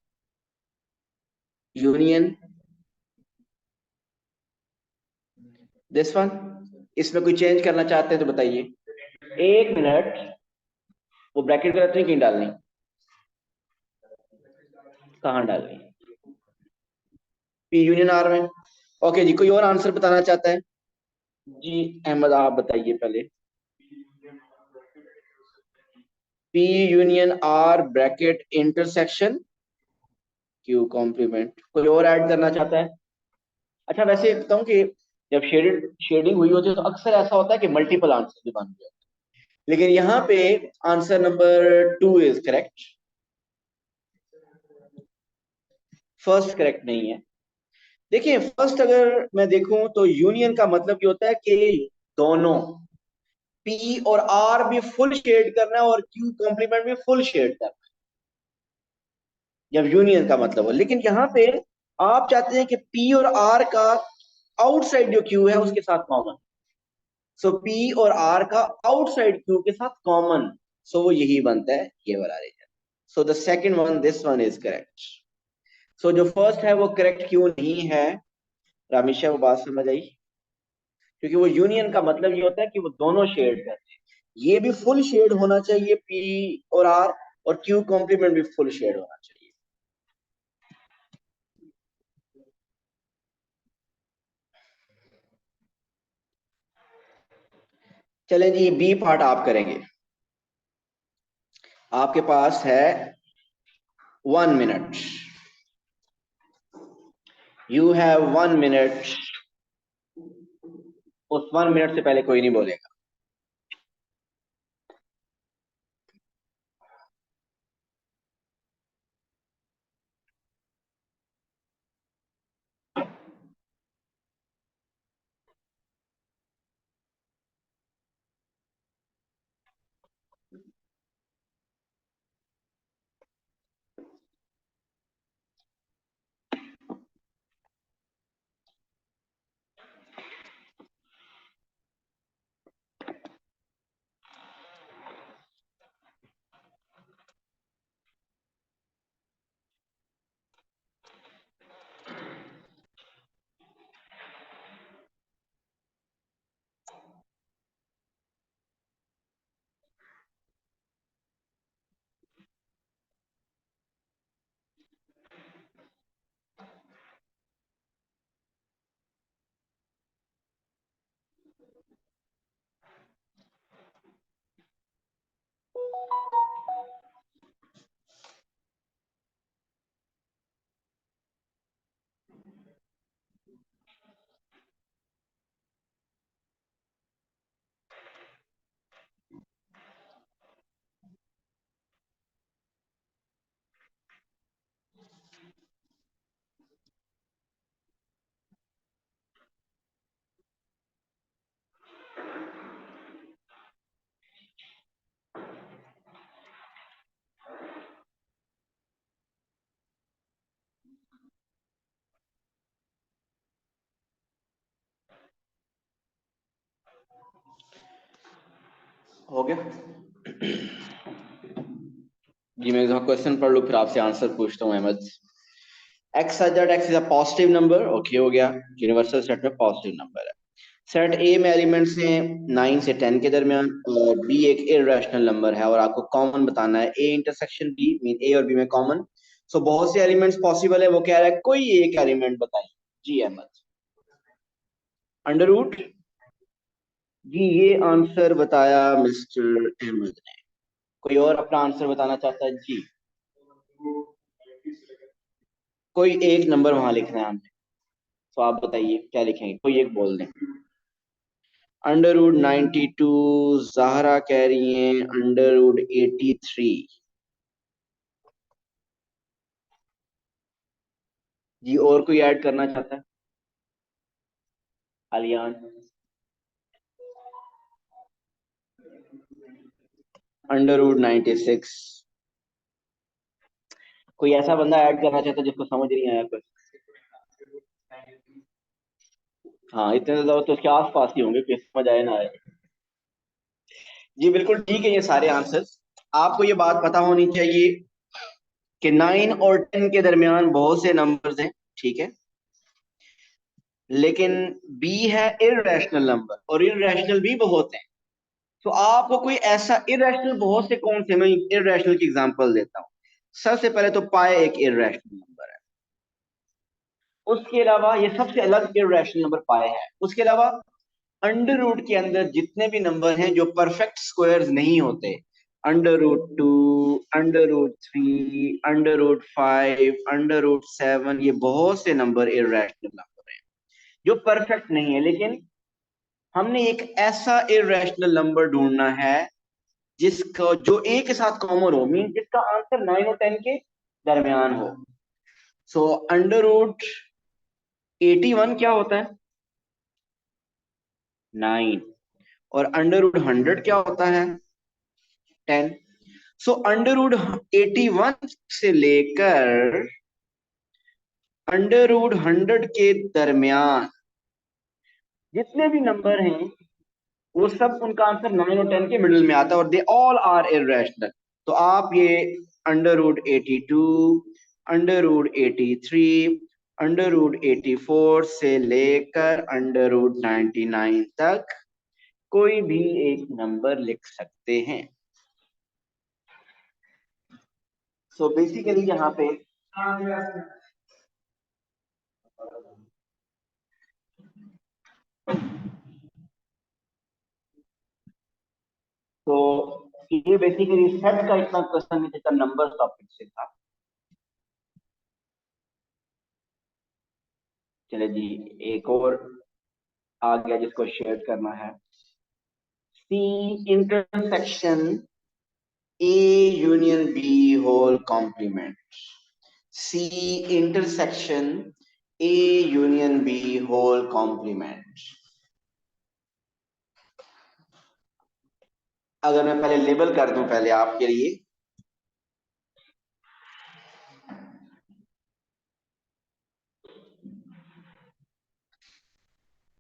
यूनियन दिस वन, इसमें कोई चेंज करना चाहते हैं तो बताइए। एक मिनट, वो ब्रैकेट गलत नहीं, कहीं डालनी, कहाँ डालनी? पी यूनियन आर में। ओके जी, कोई और आंसर बताना चाहता है? जी अहमद आप बताइए पहले। P union R bracket intersection Q complement, कोई और ऐड करना चाहता है? अच्छा वैसे बताऊं कि जब शेडिंग हुई होती है तो अक्सर ऐसा होता है कि मल्टीपल आंसर भी बन गए, लेकिन यहाँ पे answer number 2 is correct, first correct नहीं है। देखिए फर्स्ट अगर मैं देखूं तो यूनियन का मतलब ये होता है कि दोनों पी और आर भी फुल शेड करना है और क्यू कॉम्प्लीमेंट भी फुल शेड करना है, जब यूनियन का मतलब हो। लेकिन यहाँ पे आप चाहते हैं कि पी और आर का आउटसाइड जो क्यू है उसके साथ कॉमन, सो पी और आर का आउटसाइड क्यू के साथ कॉमन, सो वो यही बनता है, ये वाला region. So the second one, this one is correct. So जो फर्स्ट है वो करेक्ट क्यों नहीं है? रामेशा वो बात समझ आई? क्योंकि वो यूनियन का मतलब ये होता है कि वो दोनों शेड करते हैं, ये भी फुल शेड होना चाहिए पी और आर, और क्यू कॉम्प्लीमेंट भी फुल शेड होना चाहिए। चलें जी, बी पार्ट आप करेंगे। आपके पास है 1 मिनट, यू हैव 1 मिनट। उस 1 मिनट से पहले कोई नहीं बोलेगा। हो गया जी। मैं क्वेश्चन पढ़ लूँ फिर आपसे आंसर पूछता हूँ Ahmad. X such that X is a positive number, okay हो गया, यूनिवर्सल सेट में पॉजिटिव नंबर है। सेट ए में एलिमेंट्स हैं 9 से 10 के दरमियान, और बी एक इरेशनल नंबर है और आपको कॉमन बताना है। ए इंटरसेक्शन बी मीन ए और बी में कॉमन। सो बहुत से एलिमेंट्स पॉसिबल है, वो कह रहा है कोई एक एलिमेंट बताइए। जी अहमद। Under root. जी ये आंसर बताया मिस्टर अहमद ने। कोई और अपना आंसर बताना चाहता है? जी कोई एक नंबर वहां लिखना है हमने, तो आप बताइए क्या लिखेंगे, कोई एक बोल दें। अंडर रूट 92, जहरा कह रही हैं अंडर रूट 83। जी और कोई ऐड करना चाहता है? अलियान। Under root 96। कोई ऐसा बंदा ऐड करना चाहता है जिसको समझ नहीं आया कुछ? हाँ इतने ज्यादा तो उसके आस पास ही होंगे कि समझ आए ना आए। जी बिल्कुल ठीक है ये सारे आंसर्स। आपको ये बात पता होनी चाहिए कि 9 और 10 के दरमियान बहुत से नंबर्स हैं, ठीक है, लेकिन बी है इररेशनल नंबर और इररेशनल भी बहुत हैं। तो आपको कोई ऐसा इररेशनल बहुत से कौन से, मैं इररेशनल की एग्जांपल देता हूँ। सबसे पहले तो पाई एक इररेशनल नंबर है, उसके अलावा ये सबसे अलग इररेशनल नंबर पाई है। उसके अलावा अंडर रूट के अंदर जितने भी नंबर हैं जो परफेक्ट स्क्वायर्स नहीं होते, under root 2, under root 3, under root 5, under root 7, ये बहुत से नंबर इररेशनल नंबर हैं जो परफेक्ट नहीं है। लेकिन हमने एक ऐसा इररेशनल नंबर ढूंढना है जिसका जो ए के साथ कॉमन हो, मीन जिसका आंसर 9 और 10 के दरमियान हो। सो अंडर रूट 81 क्या होता है? 9। और अंडर रूट 100 क्या होता है? 10। सो अंडर रूट 81 से लेकर अंडर रूट 100 के दरमियान जितने भी नंबर हैं वो सब, उनका आंसर 9 और 10 के मिडिल में आता है और दे ऑल आर इरेशनल। तो आप ये under root 82, under root 83, under root 84 से लेकर अंडर रूट 99 तक कोई भी एक नंबर लिख सकते हैं। सो बेसिकली यहाँ पे तो ये बेसिकली सेट का इतना क्वेश्चन नहीं था, नंबर टॉपिक से था। चले जी एक और आ गया जिसको शेयर करना है। C intersection A union B whole complement. C intersection A union B whole complement. अगर मैं पहले लेबल कर दूं पहले आपके लिए,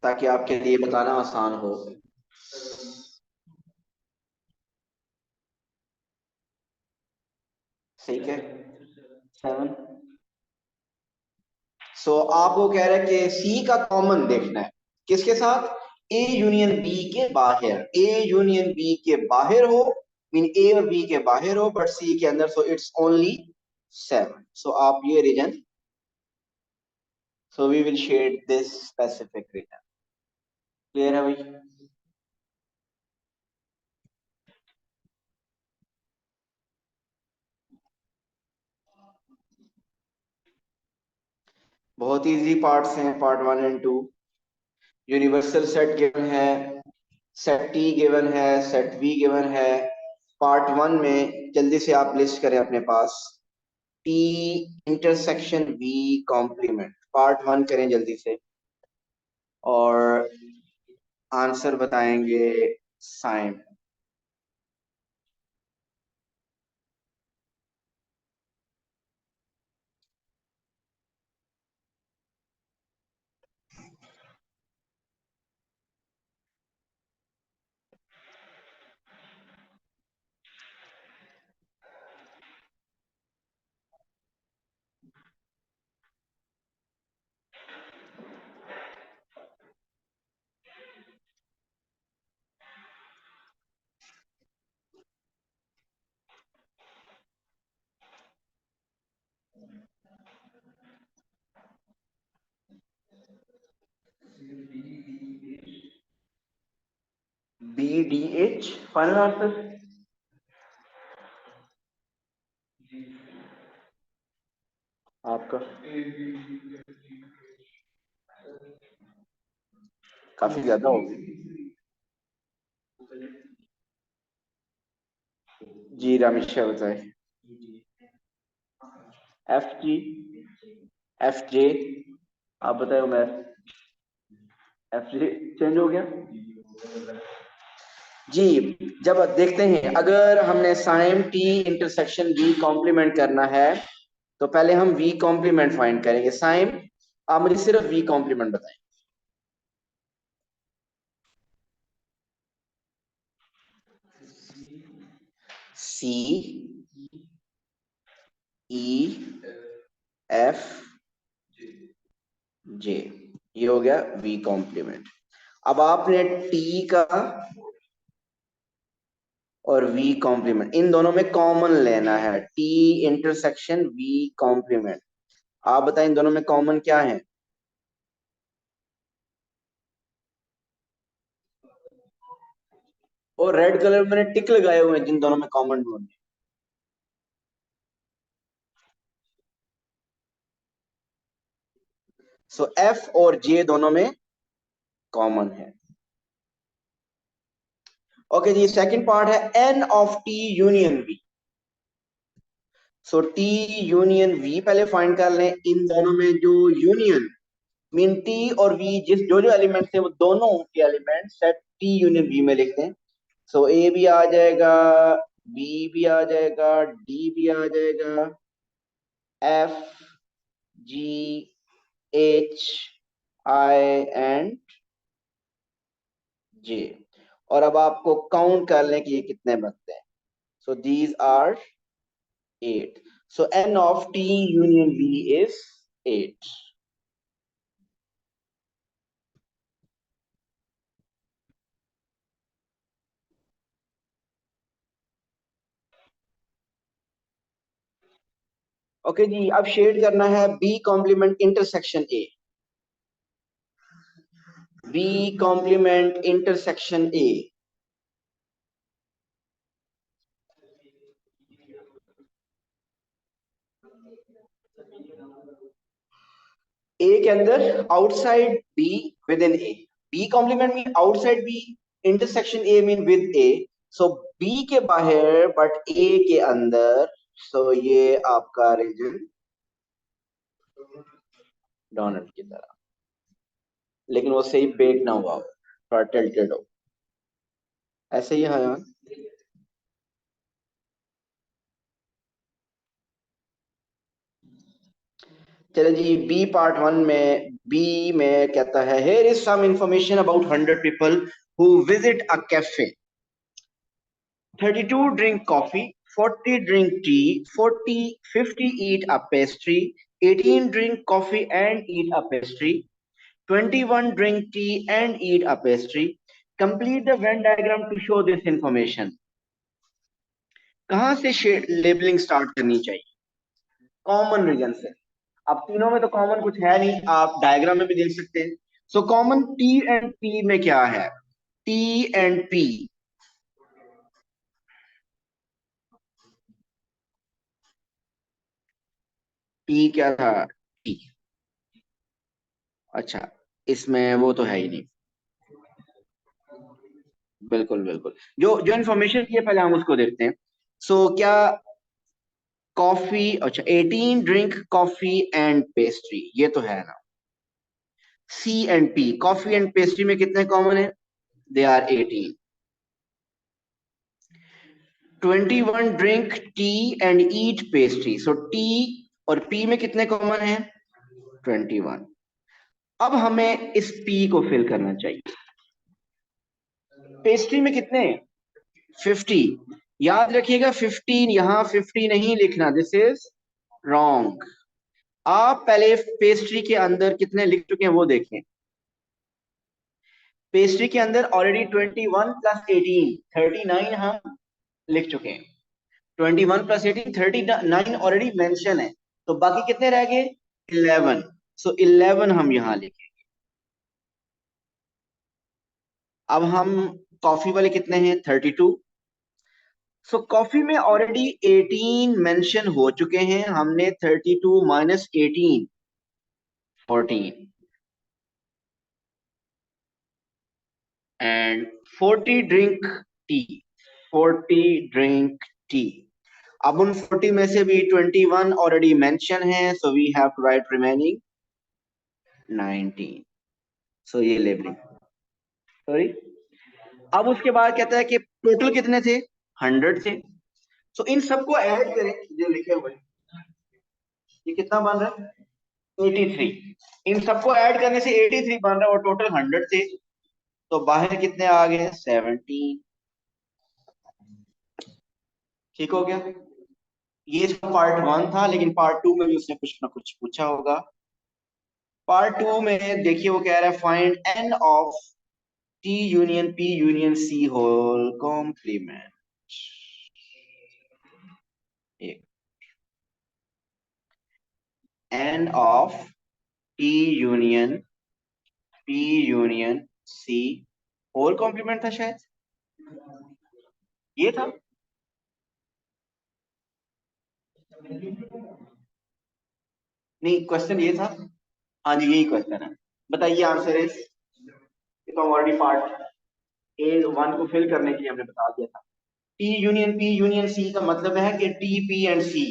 ताकि आपके लिए बताना आसान हो। ठीक है 7। सो आपको कह रहे हैं कि सी का कॉमन देखना है किसके साथ? ए यूनियन बी के बाहर। ए यूनियन बी के बाहर हो मीन ए और बी के बाहर हो बट सी के अंदर, सो इट्स ओनली 7। सो आप ये region, so we will shade this specific region. Clear है भाई? बहुत इजी पार्ट्स हैं, part 1 and 2। Universal set given है, सेट टी गिवन है, सेट वी गिवन है। पार्ट 1 में जल्दी से आप लिस्ट करें अपने पास। T intersection V complement, part 1 करें जल्दी से और आंसर बताएंगे Saim. T H final answer. आपका काफी ज्यादा होगी। जी रामेश बताए। एफ जी, एफ जे, आप बताए उमर। एफ जे चेंज हो गया जी। जब देखते हैं अगर हमने sign T intersection V complement करना है तो पहले हम वी कॉम्प्लीमेंट फाइंड करेंगे। साइन, आप मुझे सिर्फ वी कॉम्प्लीमेंट बताएं। सी ई एफ जे, ये हो गया वी कॉम्प्लीमेंट। अब आपने टी का और वी कॉम्प्लीमेंट इन दोनों में कॉमन लेना है। टी इंटरसेक्शन वी कॉम्प्लीमेंट, आप बताएं इन दोनों में कॉमन क्या है। और रेड कलर में मैंने टिक लगाए हुए हैं जिन दोनों में कॉमन ढूंढने। सो एफ और जे दोनों में कॉमन है। ओके जी, सेकंड पार्ट है n of T union V. So T union V पहले फाइंड कर लें। इन दोनों में जो यूनियन मीन टी और वी, जिस जो जो एलिमेंट थे वो दोनों के element set T union V में लिखते हैं। सो ए भी आ जाएगा, बी भी आ जाएगा, डी भी आ जाएगा, F G H I and J. और अब आपको काउंट कर लें कि ये कितने बनते हैं। So these are 8। So n of T union V is 8. Okay जी, अब शेड करना है B complement intersection A। B complement intersection A। A के अंदर outside B within A। B complement mean outside B, intersection A mean with A। So B के बाहर बट A के अंदर। सो ये आपका रीजन डोनट की तरह, लेकिन वो सही बेक ना हुआ हो, थोड़ा टिल्टेड हो। ऐसे ही है यार। चलो जी, बी पार्ट वन में बी में कहता है here is some information about 100 people who visit a cafe. 32 drink coffee, 40 drink tea, 50 eat a pastry, 18 drink coffee and eat a pastry, 21 drink tea and eat a pastry. Complete the Venn diagram to show this information. कहां से लेबलिंग स्टार्ट करनी चाहिए? कॉमन रीजन से। अब तीनों में तो कॉमन कुछ है नहीं, आप डायग्राम में भी देख सकते हैं। So common T and P में क्या है? टी एंड पी, टी क्या था? टी। अच्छा, इसमें वो तो है ही नहीं। बिल्कुल बिल्कुल, जो जो इन्फॉर्मेशन की है पहले हम उसको देखते हैं। सो क्या कॉफी, अच्छा 18 ड्रिंक कॉफी एंड पेस्ट्री, ये तो है ना। C and P, coffee and pastry में कितने कॉमन है? They are 18। 21 drink tea and eat pastry, so T और पी में कितने कॉमन है? 21। अब हमें इस पी को फिल करना चाहिए। पेस्ट्री में कितने? 50। याद रखिएगा 15, यहां 50 नहीं लिखना, दिस इज रॉन्ग। आप पहले पेस्ट्री के अंदर कितने लिख चुके हैं वो देखें। पेस्ट्री के अंदर ऑलरेडी 21 प्लस 18 39 हम लिख चुके हैं। 21 प्लस 18 39 ऑलरेडी मेंशन है। तो बाकी कितने रह गए? 11। सो 11 हम यहां लिखें। अब हम कॉफी वाले कितने हैं? 32। सो कॉफी में ऑलरेडी 18 मेंशन हो चुके हैं, हमने 32 minus 18 14 and 40 drink T. 40 drink T. अब उन 40 में से भी 21 ऑलरेडी मेंशन है, so we have to write remaining 19। सो ये लेबलिंग, सॉरी। अब उसके बाद कहता है कि टोटल कितने थे? 100 थे। सो इन सबको ऐड करें जो लिखे हुए, ये कितना बन रहा है? 83। इन सबको ऐड करने से 83 बन रहा है और टोटल 100 थे, तो बाहर कितने आ गए? 17। ठीक हो गया। ये इसका पार्ट 1 था, लेकिन पार्ट 2 में भी उसने कुछ ना कुछ पूछा होगा। पार्ट 2 में देखिए वो कह रहा है find N of T union P union C whole complement. N of T union P union C whole complement था शायद, ये था। नहीं, क्वेश्चन ये था। हाँ जी, यही क्वेश्चन है। बताइए आंसर इज, ये तो ऑलरेडी पार्ट ए 1 को फिल करने के लिए हमने बता दिया था। T union P union C का मतलब है कि T P and C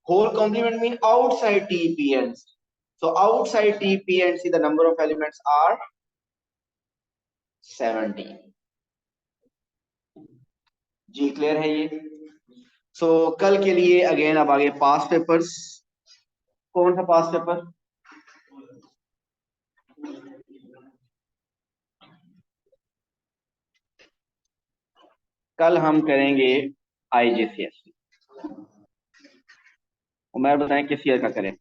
whole complement mean outside T P and C. So outside T P and C the number of elements are 17। जी क्लियर है ये? सो कल के लिए अगेन अब आगे पास पेपर्स। कौन सा पास पेपर? कल हम करेंगे आईजीसीएस। उमर बताएं किस ईयर का करें?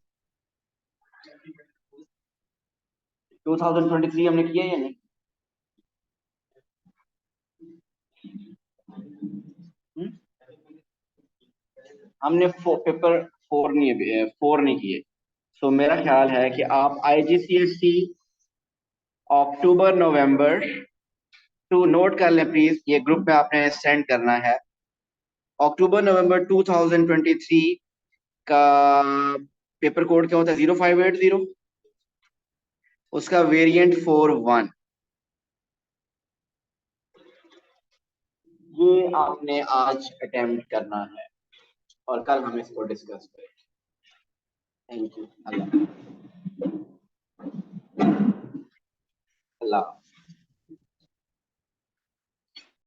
2023 हमने किया या नहीं? हम्म? हमने पेपर 4 नहीं किए। सो मेरा ख्याल है कि आप आईजीसीएससी अक्टूबर नवंबर, टू नोट कर लें प्लीज, ये ग्रुप में आपने सेंड करना है। अक्टूबर नवंबर 2023 का पेपर कोड क्या होता है? 0580। उसका वेरिएंट 41। ये आपने आज अटेम्प्ट करना है और कल हम इसको डिस्कस करेंगे। Thank you. अल्लाह। अल्लाह।